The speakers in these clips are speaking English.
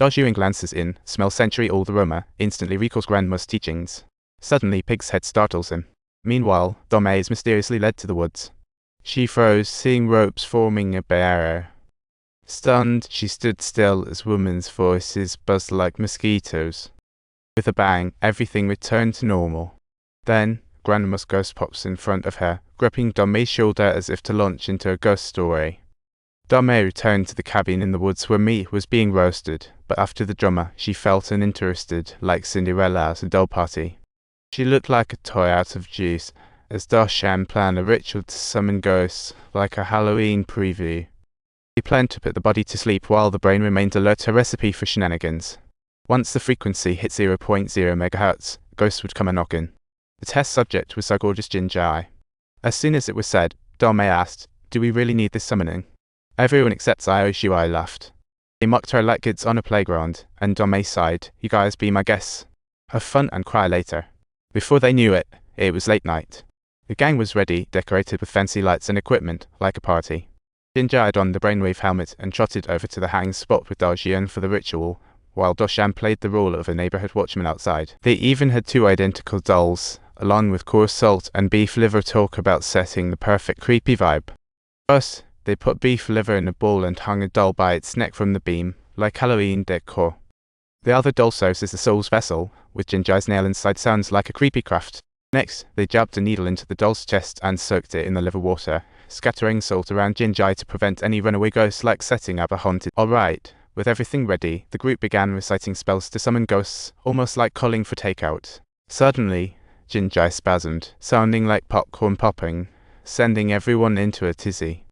Da Xiuying glances in, smells century-old aroma, instantly recalls grandma's teachings. Suddenly, Pig's head startles him. Meanwhile, Domei is mysteriously led to the woods. She froze, seeing ropes forming a barrier. Stunned, she stood still as women's voices buzzed like mosquitoes. With a bang, everything returned to normal. Then, Grandma's ghost pops in front of her, gripping Domei's shoulder as if to launch into a ghost story. Domei returned to the cabin in the woods where meat was being roasted, but after the drama, she felt uninterested, like Cinderella at a doll party. She looked like a toy out of juice, as Da Shan planned a ritual to summon ghosts, like a Halloween preview. He planned to put the body to sleep while the brain remained alert, a recipe for shenanigans. Once the frequency hit 0.0 MHz, ghosts would come a-knockin'. The test subject was so gorgeous Jinjai. As soon as it was said, Domei asked, "Do we really need this summoning?" Everyone except Xiao Shuai laughed. They mocked her like kids on a playground, and Domei sighed, "You guys be my guests. Have fun and cry later." Before they knew it, it was late night. The gang was ready, decorated with fancy lights and equipment, like a party. Jinjai donned the brainwave helmet and trotted over to the hanging spot with Da Xiuying for the ritual, while Da Shan played the role of a neighborhood watchman outside. They even had 2 identical dolls, along with coarse salt and beef liver, talk about setting the perfect creepy vibe. First, they put beef liver in a bowl and hung a doll by its neck from the beam, like Halloween decor. The other doll serves as the soul's vessel, with Jinjai's nail inside sounds like a creepy craft. Next, they jabbed a needle into the doll's chest and soaked it in the liver water, scattering salt around Jinjai to prevent any runaway ghosts, like setting up a haunted. Alright, with everything ready, the group began reciting spells to summon ghosts, almost like calling for takeout. Suddenly, Jinjai spasmed, sounding like popcorn popping, sending everyone into a tizzy.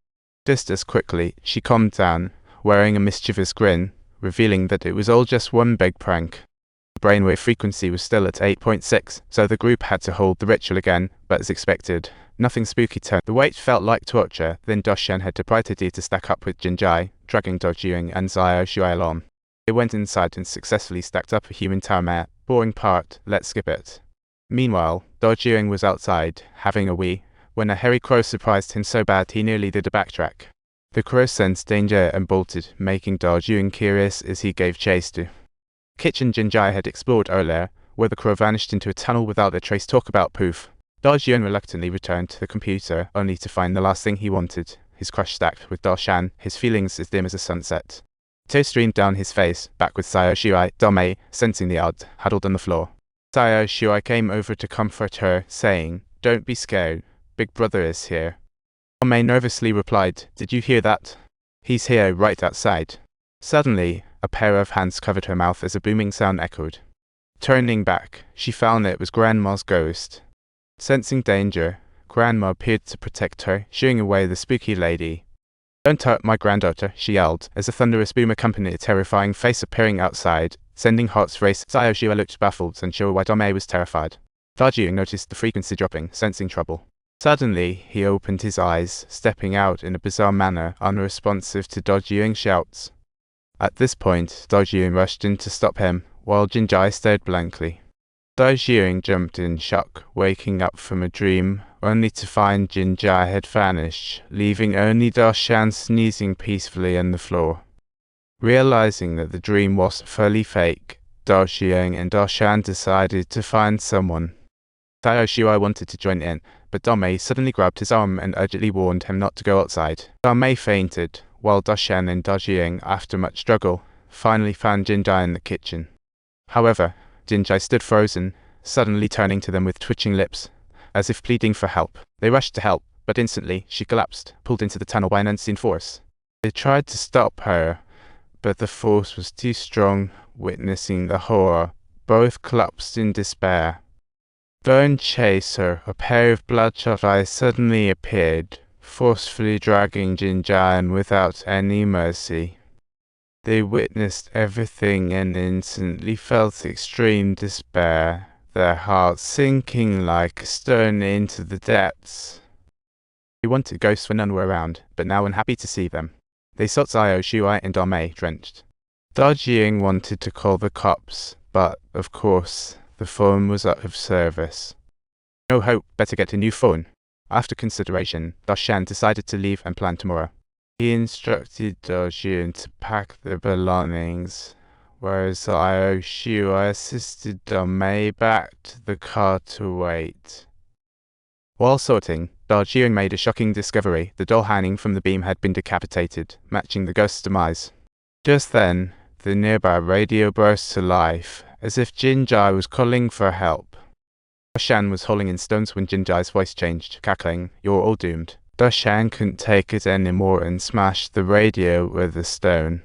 Just as quickly, she calmed down, wearing a mischievous grin, revealing that it was all just one big prank. The brainwave frequency was still at 8.6, so the group had to hold the ritual again, but as expected, nothing spooky turned. The wait felt like torture, then Da Shan had to priority to stack up with Jinjai, dragging Da Xiuying and Xiao Shuai along. They went inside and successfully stacked up a human tower mare. Boring part, let's skip it. Meanwhile, Da Xiuying was outside, having a wee, when a hairy crow surprised him so bad he nearly did a backtrack. The crow sensed danger and bolted, making Da Xiuying curious as he gave chase to kitchen Jinjai had explored earlier, where the crow vanished into a tunnel without a trace. Talk about poof. Da Xiuying reluctantly returned to the computer, only to find the last thing he wanted, his crush stacked with Da Shan, his feelings as dim as a sunset. Tears streamed down his face, back with Xiao Shuai. Domei, sensing the odd, huddled on the floor. Xiao Shuai came over to comfort her, saying, "Don't be scared, Big Brother is here." Domei nervously replied, "Did you hear that? He's here, right outside." Suddenly, a pair of hands covered her mouth as a booming sound echoed. Turning back, she found it was Grandma's ghost. Sensing danger, Grandma appeared to protect her, shooing away the spooky lady. "Don't hurt my granddaughter," she yelled, as a thunderous boom accompanied a terrifying face appearing outside, sending hearts race. Xiao Shuai looked baffled and sure why Domei was terrified. Da Xiuying noticed the frequency dropping, sensing trouble. Suddenly, he opened his eyes, stepping out in a bizarre manner, unresponsive to Da Xiuying's shouts. At this point, Da Xiuying rushed in to stop him, while Jinjai stared blankly. Da Xiuying jumped in shock, waking up from a dream, only to find Jinjai had vanished, leaving only Da Shan sneezing peacefully on the floor. Realizing that the dream was fully fake, Da Xiuying and Da Shan decided to find someone. Xiao Shuai wanted to join in, but Domei suddenly grabbed his arm and urgently warned him not to go outside. Domei fainted, while Da Shan and Da Xiuying, after much struggle, finally found Jinjai in the kitchen. However, Jinjai stood frozen, suddenly turning to them with twitching lips, as if pleading for help. They rushed to help, but instantly she collapsed, pulled into the tunnel by an unseen force. They tried to stop her, but the force was too strong. Witnessing the horror, both collapsed in despair. Don't chase her. A pair of bloodshot eyes suddenly appeared, forcefully dragging Jinjai without any mercy. They witnessed everything and instantly felt extreme despair, their hearts sinking like a stone into the depths. They wanted ghosts when none were around, but now unhappy to see them. They sought Xiao Shuai and Domei, drenched. Da Xiuying wanted to call the cops, but, of course, the phone was out of service. No hope, better get a new phone. After consideration, Da Shan decided to leave and plan tomorrow. He instructed Da Xiuying to pack their belongings, whereas Aoshio assisted Domei back to the car to wait. While sorting, Darjeeling made a shocking discovery. The doll hanging from the beam had been decapitated, matching the ghost's demise. Just then, the nearby radio burst to life, as if Jinjai was calling for help. Dashan was hauling in stones when Jinjai's voice changed, cackling, "You're all doomed." Dashan couldn't take it anymore and smashed the radio with a stone.